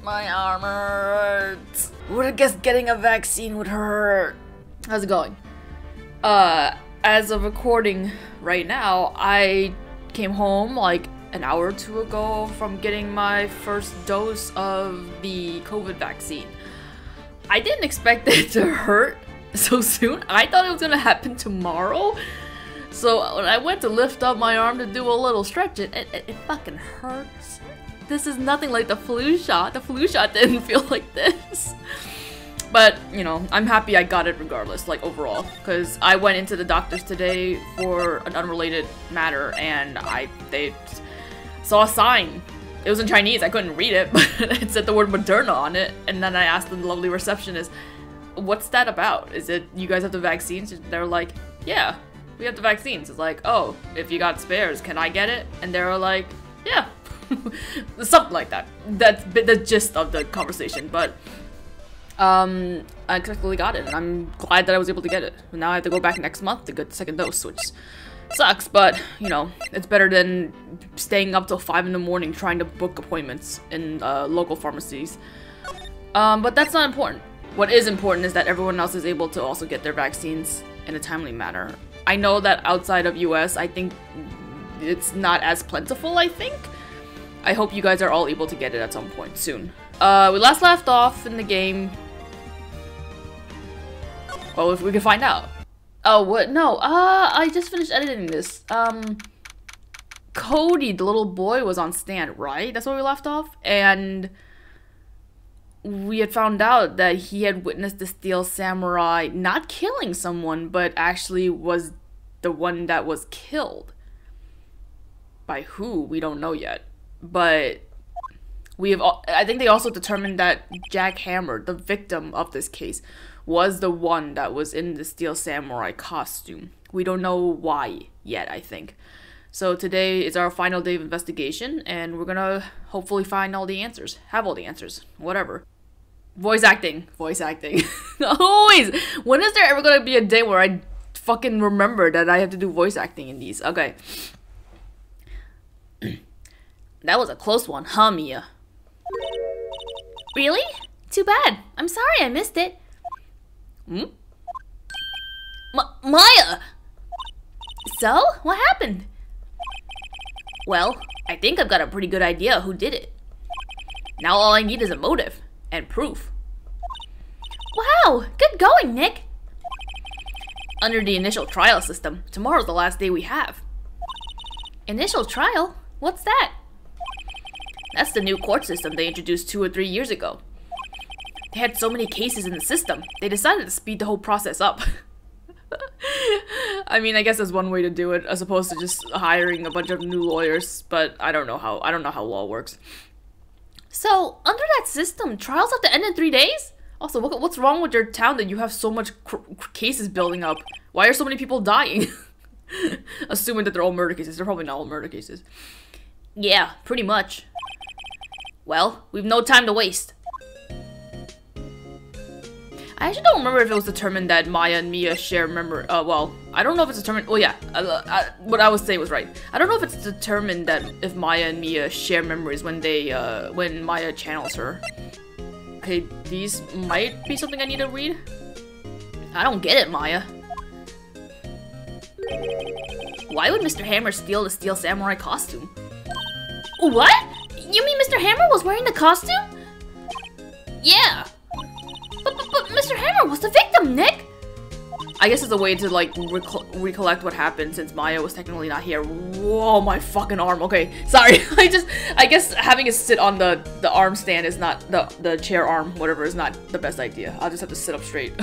My arm hurts. I guess getting a vaccine would hurt. How's it going? As of recording right now, I came home like an hour or two ago from getting my first dose of the COVID vaccine. I didn't expect it to hurt so soon. I thought it was gonna happen tomorrow. So when I went to lift up my arm to do a little stretch, it fucking hurts. This is nothing like the flu shot. The flu shot didn't feel like this. But, you know, I'm happy I got it regardless, like, overall. Because I went into the doctors today for an unrelated matter, and they saw a sign. It was in Chinese, I couldn't read it, but it said the word Moderna on it. And then I asked the lovely receptionist, what's that about? Is it, you guys have the vaccines? They're like, yeah, we have the vaccines. It's like, oh, if you got spares, can I get it? And they were like, yeah. Something like that. That's the gist of the conversation, but I successfully got it, and I'm glad that I was able to get it. Now I have to go back next month to get the second dose, which sucks, but, you know, it's better than staying up till 5 in the morning trying to book appointments in local pharmacies. But that's not important. What is important is that everyone else is able to also get their vaccines in a timely manner. I know that outside of US, I think it's not as plentiful, I think. I hope you guys are all able to get it at some point soon. We last left off in the game. Well, if we can find out. Oh, what? No, I just finished editing this. Cody, the little boy, was on stand, right? That's where we left off? And we had found out that he had witnessed the Steel Samurai not killing someone, but actually was the one that was killed. By who? We don't know yet. But we have, I think they also determined that Jack Hammer, the victim of this case, was the one that was in the Steel Samurai costume. We don't know why yet, I think. So today is our final day of investigation, and we're gonna hopefully find all the answers. Have all the answers. Whatever. Voice acting. Voice acting. Always! When is there ever gonna be a day where I fucking remember that I have to do voice acting in these? Okay. That was a close one, huh, Mia? Really? Too bad. I'm sorry I missed it. Hmm? Maya! So? What happened? Well, I think I've got a pretty good idea who did it. Now all I need is a motive and proof. Wow! Good going, Nick! Under the initial trial system, tomorrow's the last day we have. Initial trial? What's that? That's the new court system they introduced 2 or 3 years ago. They had so many cases in the system, they decided to speed the whole process up. I mean, I guess that's one way to do it, as opposed to just hiring a bunch of new lawyers, but I don't know how law works. So, under that system, trials have to end in 3 days? Also, what's wrong with your town that you have so much cases building up? Why are so many people dying? Assuming that they're all murder cases. They're probably not all murder cases. Yeah, pretty much. Well, we've no time to waste. I actually don't remember if it was determined that Maya and Mia share memory. Well, I don't know if it's determined. Well, yeah, what I was saying was right. I don't know if it's determined that if Maya and Mia share memories when they, when Maya channels her. Okay, these might be something I need to read. I don't get it, Maya. Why would Mr. Hammer steal the Steel Samurai costume? What? You mean Mr. Hammer was wearing the costume? Yeah. But Mr. Hammer was the victim, Nick! I guess it's a way to, like, recollect what happened since Maya was technically not here. Whoa, my fucking arm. Okay, sorry. I guess having it sit on the arm stand is not, the chair arm, whatever, is not the best idea. I'll just have to sit up straight.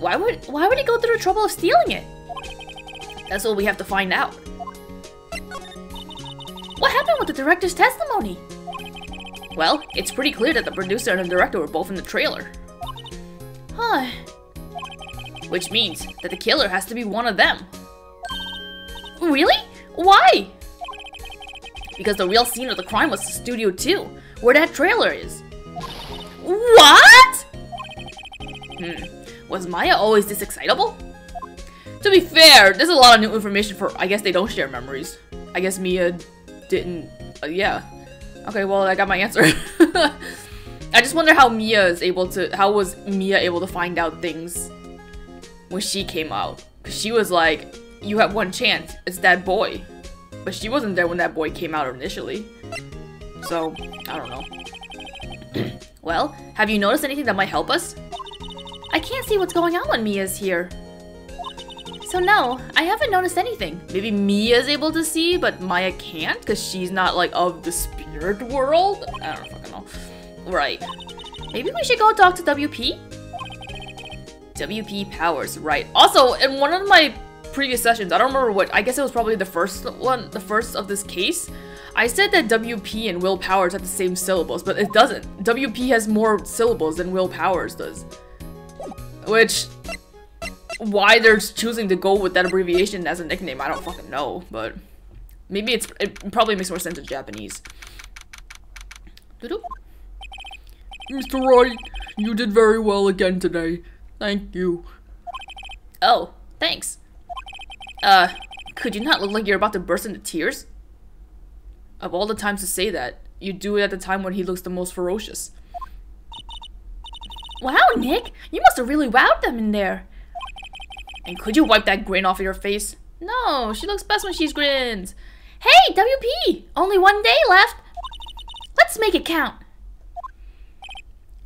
Why would he go through the trouble of stealing it? That's what we have to find out. What happened with the director's testimony? Well, it's pretty clear that the producer and the director were both in the trailer. Huh. Which means that the killer has to be one of them. Really? Why? Because the real scene of the crime was the Studio 2, where that trailer is. What? Was Maya always this excitable? To be fair, there's a lot of new information for, I guess they don't share memories. I guess Mia didn't, yeah. Okay, well, I got my answer. just wonder how how was Mia able to find out things when she came out? Cause she was like, you have one chance, it's that boy. But she wasn't there when that boy came out initially. So, I don't know. Well, have you noticed anything that might help us? I can't see what's going on when Mia's here. So no, I haven't noticed anything. Maybe Mia's able to see, but Maya can't because she's not like of the spirit world? I don't fucking know. Right. Maybe we should go talk to WP? WP powers, right. Also, in one of my previous sessions, I don't remember what, I guess it was probably the first of this case, I said that WP and Will Powers have the same syllables, but it doesn't. WP has more syllables than Will Powers does. Which, why they're choosing to go with that abbreviation as a nickname, I don't fucking know, but maybe it probably makes more sense in Japanese. Mr. Wright, you did very well again today. Thank you. Oh, thanks. Could you not look like you're about to burst into tears? Of all the times to say that, you do it at the time when he looks the most ferocious. Wow, Nick! You must have really wowed them in there. And could you wipe that grin off of your face? No, she looks best when she's grins. Hey, WP! Only one day left. Let's make it count.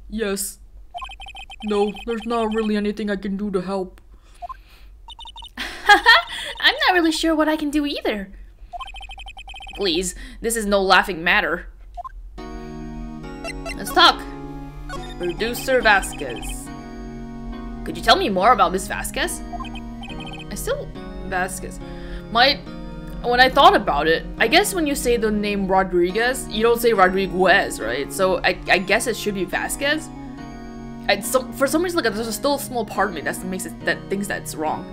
Yes. No, there's not really anything I can do to help. I'm not really sure what I can do either. Please, this is no laughing matter. Let's talk. Producer Vasquez. Could you tell me more about Miss Vasquez? Vasquez. When I thought about it, I guess when you say the name Rodriguez, you don't say Rodriguez, right? So I guess it should be Vasquez. For some reason, like, there's still a small part of me that thinks that's wrong.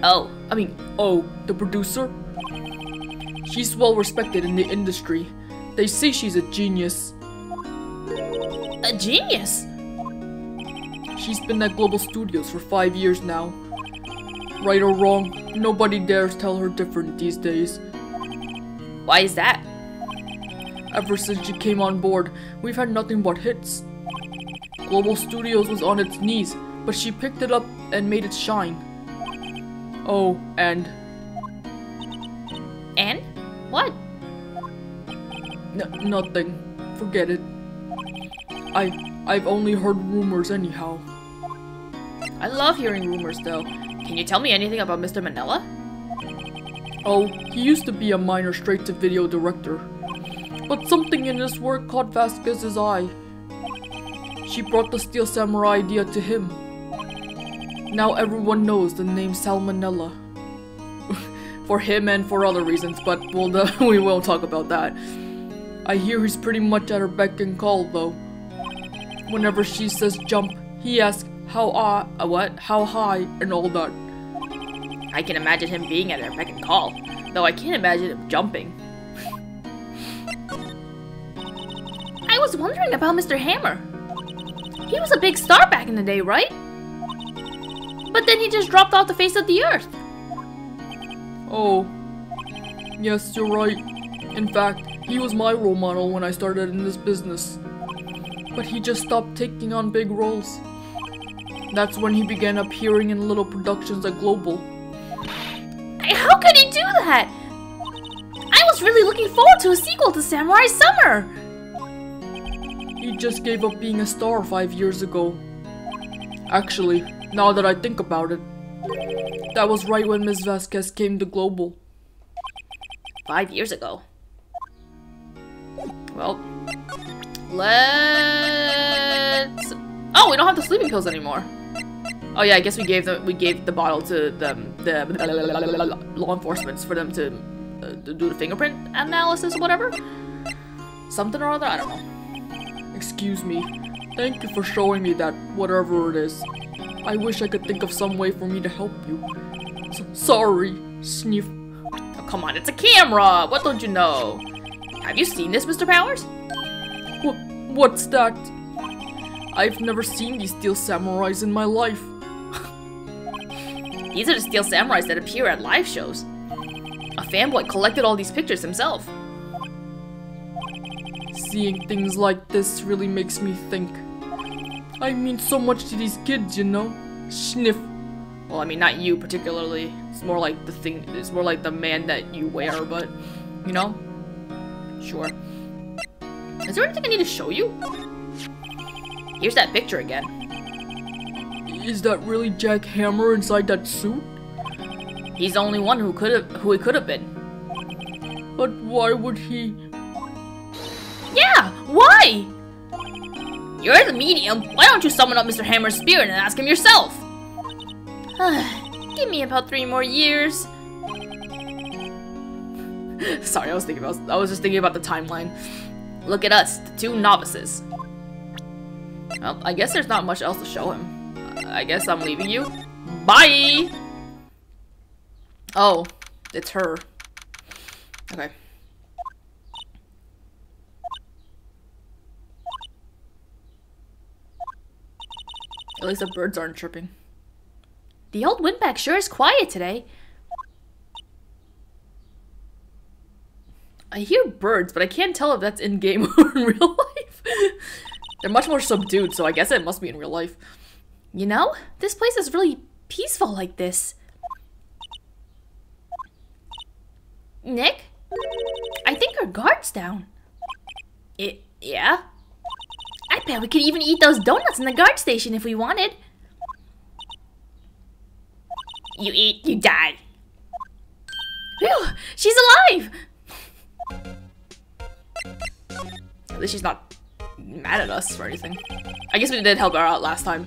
Oh, the producer? She's well respected in the industry. They say she's a genius. A genius? She's been at Global Studios for 5 years now. Right or wrong, nobody dares tell her different these days. Why is that? Ever since she came on board, we've had nothing but hits. Global Studios was on its knees, but she picked it up and made it shine. Oh, and... And? What? Nothing. Forget it. I've only heard rumors anyhow. I love hearing rumors though. Can you tell me anything about Mr. Manila? Oh, he used to be a minor straight-to-video director. But something in his work caught Vasquez's eye. She brought the Steel Samurai idea to him. Now everyone knows the name Salmonella. For him and for other reasons, but we won't talk about that. I hear he's pretty much at her beck and call though. Whenever she says jump, he asks how high, and all that. I can imagine him being at her beck and call, though I can't imagine him jumping. I was wondering about Mr. Hammer. He was a big star back in the day, right? But then he just dropped off the face of the earth. Oh, yes, you're right. In fact, he was my role model when I started in this business. But he just stopped taking on big roles. That's when he began appearing in little productions at Global. How could he do that? I was really looking forward to a sequel to Samurai Summer. He just gave up being a star 5 years ago. Actually, now that I think about it, that was right when Ms. Vasquez came to Global. 5 years ago. Well, let's... Oh, we don't have the sleeping pills anymore. Oh yeah, I guess we gave the bottle to the law enforcement for them to do the fingerprint analysis or whatever. Something or other, I don't know. Excuse me. Thank you for showing me that, whatever it is. I wish I could think of some way for me to help you. Sorry, sniff. Oh, come on, it's a camera! What don't you know? Have you seen this, Mr. Powers? What's that? I've never seen these Steel Samurais in my life. These are the Steel Samurais that appear at live shows. A fanboy collected all these pictures himself. Seeing things like this really makes me think. I mean so much to these kids, you know? Sniff. Well, I mean, not you particularly. It's more like the thing, it's more like the man that you wear, but, you know? Sure. Is there anything I need to show you? Here's that picture again. Is that really Jack Hammer inside that suit? He's the only one who he could have been. But why would he? Yeah, why? You're the medium. Why don't you summon up Mr. Hammer's spirit and ask him yourself? Give me about 3 more years. Sorry, I was just thinking about the timeline. Look at us, the 2 novices. Well, I guess there's not much else to show him. I guess I'm leaving you. Bye! Oh, it's her. Okay. At least the birds aren't chirping. The old windbag sure is quiet today. I hear birds, but I can't tell if that's in-game or in real life. They're much more subdued, so I guess it must be in real life. You know, this place is really peaceful like this. Nick? I think our guard's down. Yeah? I bet we could even eat those donuts in the guard station if we wanted. You eat, you die. Phew, she's alive! At least she's not mad at us or anything. I guess we did help her out last time.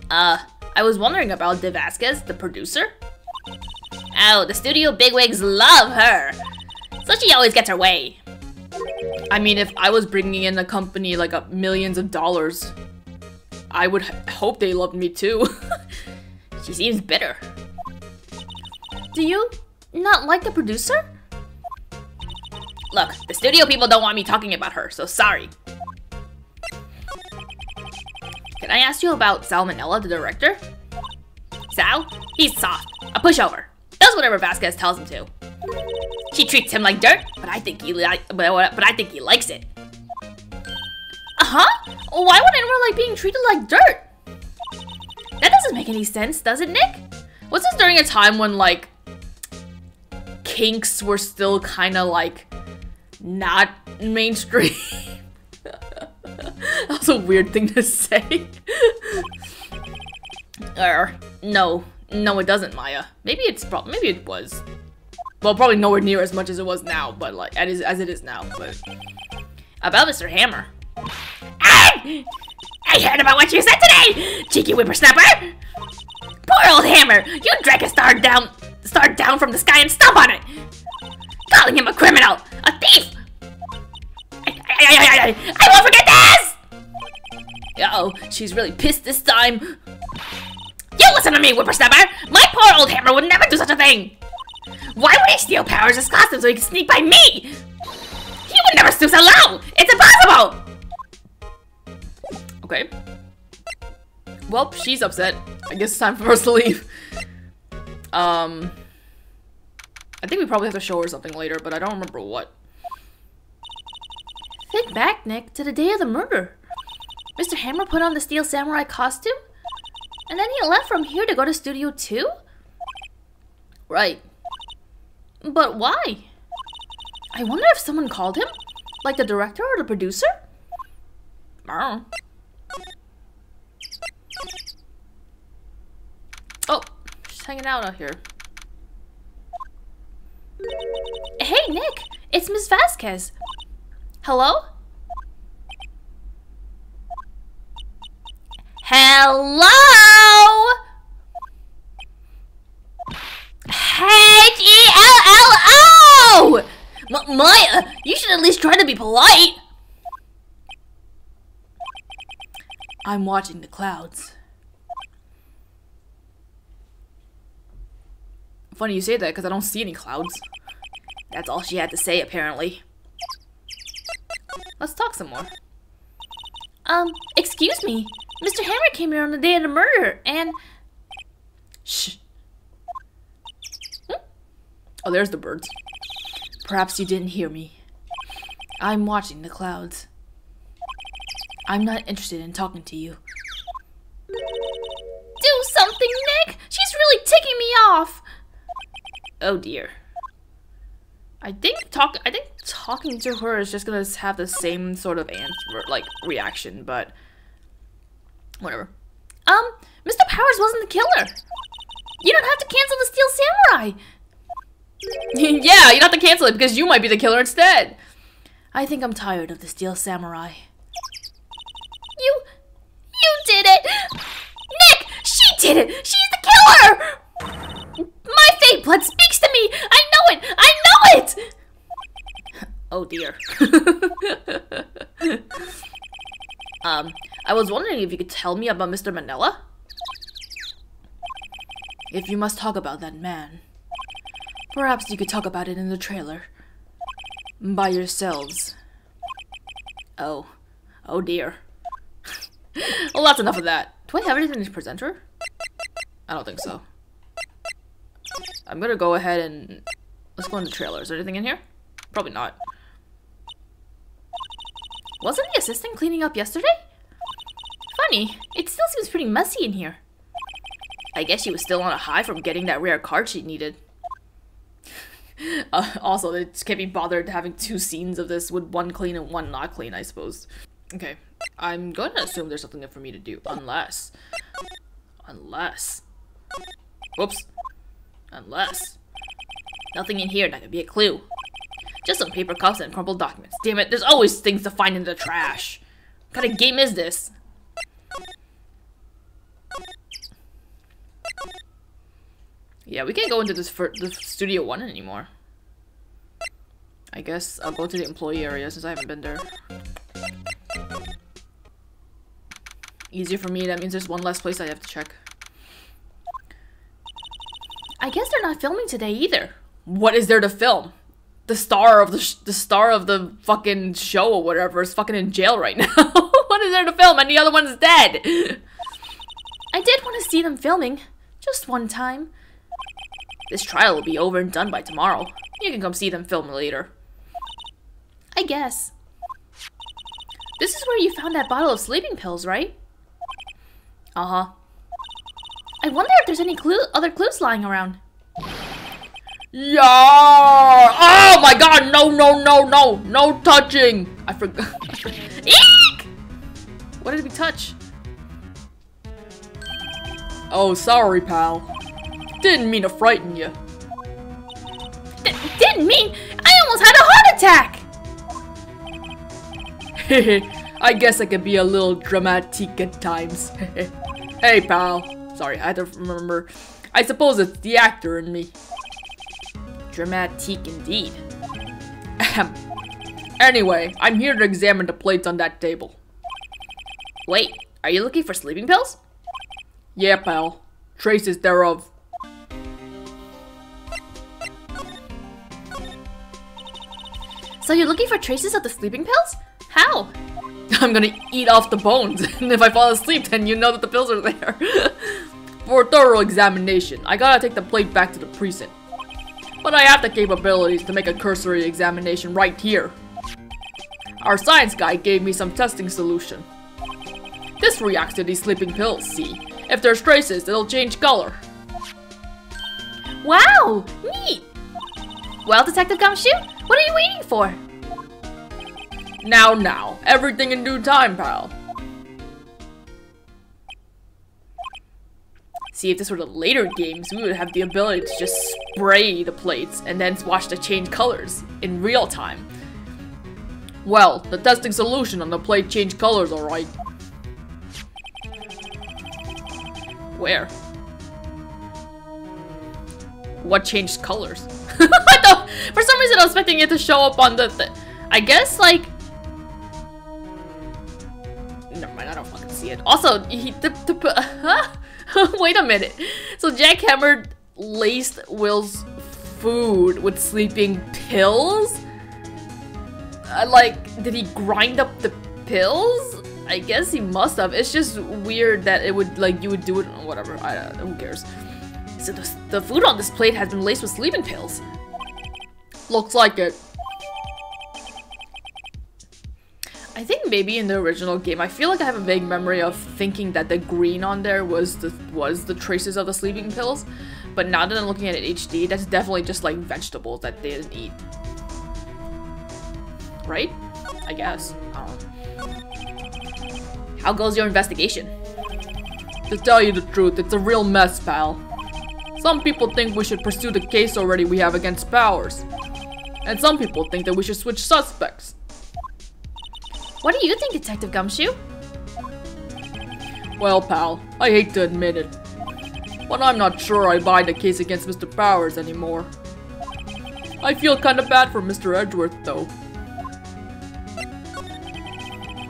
I was wondering about De Vasquez, the producer. Oh, the studio bigwigs love her. So she always gets her way. I mean, if I was bringing in a company like millions of dollars, I would hope they loved me too. She seems bitter. Do you not like the producer? Look, the studio people don't want me talking about her, so sorry. Can I ask you about Salmonella, the director? Sal? He's soft. A pushover. Does whatever Vasquez tells him to. She treats him like dirt, but I think he likes it. Uh-huh? Why would anyone like being treated like dirt? That doesn't make any sense, does it, Nick? Was this during a time when, like, kinks were still kind of, like, not mainstream? That was a weird thing to say. No, it doesn't, Maya. Maybe it was. Well, probably nowhere near as much as it was now, but like as it is now. But about Mr. Hammer. I heard about what you said today, cheeky whippersnapper. Poor old Hammer, you drank a star down from the sky and stomp on it, calling him a criminal, a thief. I won't forget this! Uh-oh, she's really pissed this time. You listen to me, whippersnapper! My poor old Hammer would never do such a thing! Why would he steal Powers' costume so he can sneak by me? He would never stoop so low! It's impossible! Okay. Well, she's upset. I guess it's time for us to leave. I think we probably have to show her something later, but I don't remember what. Think back, Nick, to the day of the murder. Mr. Hammer put on the Steel Samurai costume, and then he left from here to go to Studio 2? Right. But why? I wonder if someone called him? Like the director or the producer? Oh, just hanging out here. Hey, Nick! It's Miss Vasquez. Hello? Hello? H-E-L-L-O! Maya, you should at least try to be polite. I'm watching the clouds. Funny you say that, because I don't see any clouds. That's all she had to say, apparently. Let's talk some more. Excuse me. Mr. Hammer came here on the day of the murder, and... Shh. Oh, there's the birds. Perhaps you didn't hear me. I'm watching the clouds. I'm not interested in talking to you. Do something, Nick! She's really ticking me off! Oh dear. I think talking to her is just gonna have the same sort of answer, like, reaction, but whatever. Mr. Powers wasn't the killer. You don't have to cancel the Steel Samurai. Yeah, you don't have to cancel it because you might be the killer instead. I think I'm tired of the Steel Samurai. You did it! Nick! She did it! She's the killer! My fate blood speaks to me! I know it! I know it! Oh dear. I was wondering if you could tell me about Mr. Manila? If you must talk about that man, perhaps you could talk about it in the trailer. By yourselves. Oh dear. Well, that's enough of that. Do I have anything to present her? I don't think so. I'm gonna go ahead and... let's go in the trailer. Is there anything in here? Probably not. Wasn't the assistant cleaning up yesterday? Funny, it still seems pretty messy in here. I guess she was still on a high from getting that rare card she needed. Also, they just can't be bothered having 2 scenes of this with one clean and one not clean, I suppose. Okay, I'm going to assume there's something for me to do, unless... Whoops. Unless... nothing in here that could be a clue. Just some paper cups and crumpled documents. Damn it, there's always things to find in the trash. What kind of game is this? Yeah, we can't go into this for the Studio 1 anymore. I guess I'll go to the employee area since I haven't been there. Easier for me, that means there's one less place I have to check. I guess they're not filming today either. What is there to film? The star of the fucking show or whatever is fucking in jail right now. What is there to film? And the other one's dead. I did want to see them filming. Just one time. This trial will be over and done by tomorrow. You can come see them film later. I guess. This is where you found that bottle of sleeping pills, right? Uh-huh. I wonder if there's any other clues lying around. Yeah! Oh my god, no touching! I forgot. Eek! What did we touch? Oh, sorry, pal. Didn't mean to frighten you. Didn't mean? I almost had a heart attack! I guess I could be a little dramatic at times. Hey, pal. Sorry, I had to remember. I suppose it's the actor in me. Dramatique indeed. Anyway, I'm here to examine the plates on that table. Wait, are you looking for sleeping pills? Yeah, pal. Traces thereof. So you're looking for traces of the sleeping pills? How? I'm gonna eat off the bones, and if I fall asleep, then you know that the pills are there. For a thorough examination, I gotta take the plate back to the precinct. But I have the capabilities to make a cursory examination right here. Our science guy gave me some testing solution. This reacts to these sleeping pills, see? If there's traces, it'll change color. Wow! Neat! Well, Detective Gumshoe, what are you waiting for? Now, everything in due time, pal. See, if this were the later games, we would have the ability to just spray the plates and then watch the change colors in real time. Well, the testing solution on the plate changed colors, alright. Where? What changed colors? What the? For some reason I was expecting it to show up on the I guess, like... Never mind, I don't fucking see it. Also, wait a minute. So Jackhammer laced Will's food with sleeping pills? Like, did he grind up the pills? I guess he must have. It's just weird that it would, like, you would do it, whatever. Who cares? So the food on this plate has been laced with sleeping pills. Looks like it. I think maybe in the original game, I feel like I have a vague memory of thinking that the green on there was the traces of the sleeping pills. But now that I'm looking at it HD, that's definitely just like vegetables that they didn't eat. Right? I guess. I don't know. How goes your investigation? To tell you the truth, it's a real mess, pal. Some people think we should pursue the case already we have against Powers. And some people think that we should switch suspects. What do you think, Detective Gumshoe? Well, pal, I hate to admit it, but I'm not sure I buy the case against Mr. Powers anymore. I feel kinda bad for Mr. Edgeworth, though.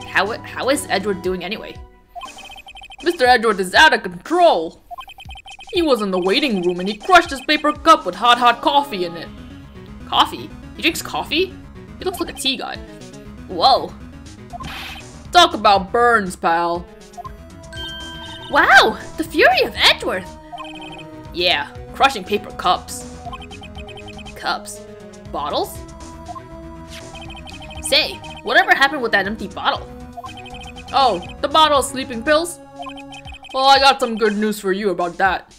How is Edward doing anyway? Mr. Edgeworth is out of control! He was in the waiting room and he crushed his paper cup with hot coffee in it. Coffee? He drinks coffee? He looks like a tea guy. Whoa. Talk about burns, pal. Wow! The fury of Edgeworth! Yeah, crushing paper cups. Cups? Bottles? Say, whatever happened with that empty bottle? Oh, the bottle of sleeping pills? Well, I got some good news for you about that.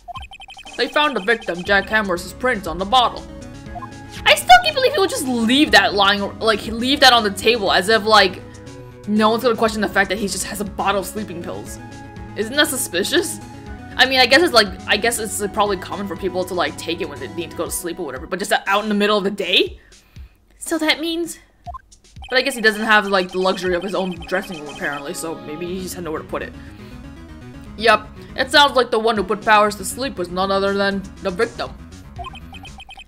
They found the victim, Jack Hammer's prints on the bottle. I still can't believe he would just leave that lying, like, leave that on the table as if, like, no one's gonna question the fact that he just has a bottle of sleeping pills. Isn't that suspicious? I mean, I guess it's like, probably common for people to, like, take it when they need to go to sleep or whatever, but just out in the middle of the day? So that means... But I guess he doesn't have, like, the luxury of his own dressing room, apparently, so maybe he just had nowhere to put it. Yep, it sounds like the one who put Powers to sleep was none other than the victim.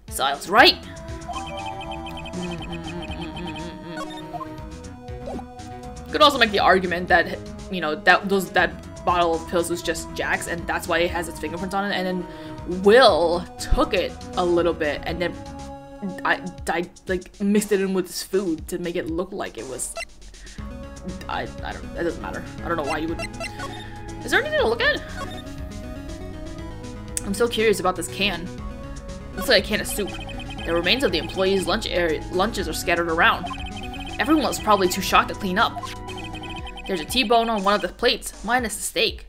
So I was right. Could also make the argument that, you know, that bottle of pills was just Jack's, and that's why it has its fingerprints on it, and then Will took it a little bit, and then like mixed it in with his food to make it look like it was. I don't. That doesn't matter. I don't know why you would. Is there anything to look at? I'm so curious about this can. Looks like a can of soup. The remains of the employees' lunches are scattered around. Everyone was probably too shocked to clean up. There's a T-bone on one of the plates, minus the steak.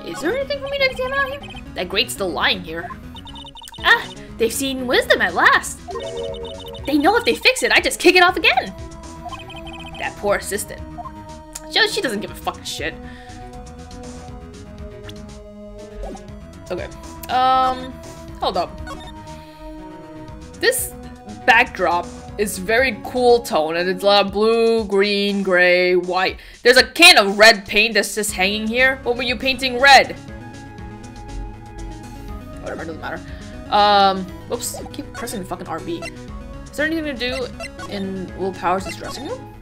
Is there anything for me to examine out here? That grate's still lying here. Ah, they've seen wisdom at last. They know if they fix it, I just kick it off again. That poor assistant. She doesn't give a fucking shit. Okay. Hold up. This backdrop is very cool tone, and it's a lot of blue, green, gray, white. There's a can of red paint that's just hanging here. What were you painting red? Whatever, it doesn't matter. Whoops, I keep pressing the fucking RB. Is there anything to do in Will Powers' dressing room?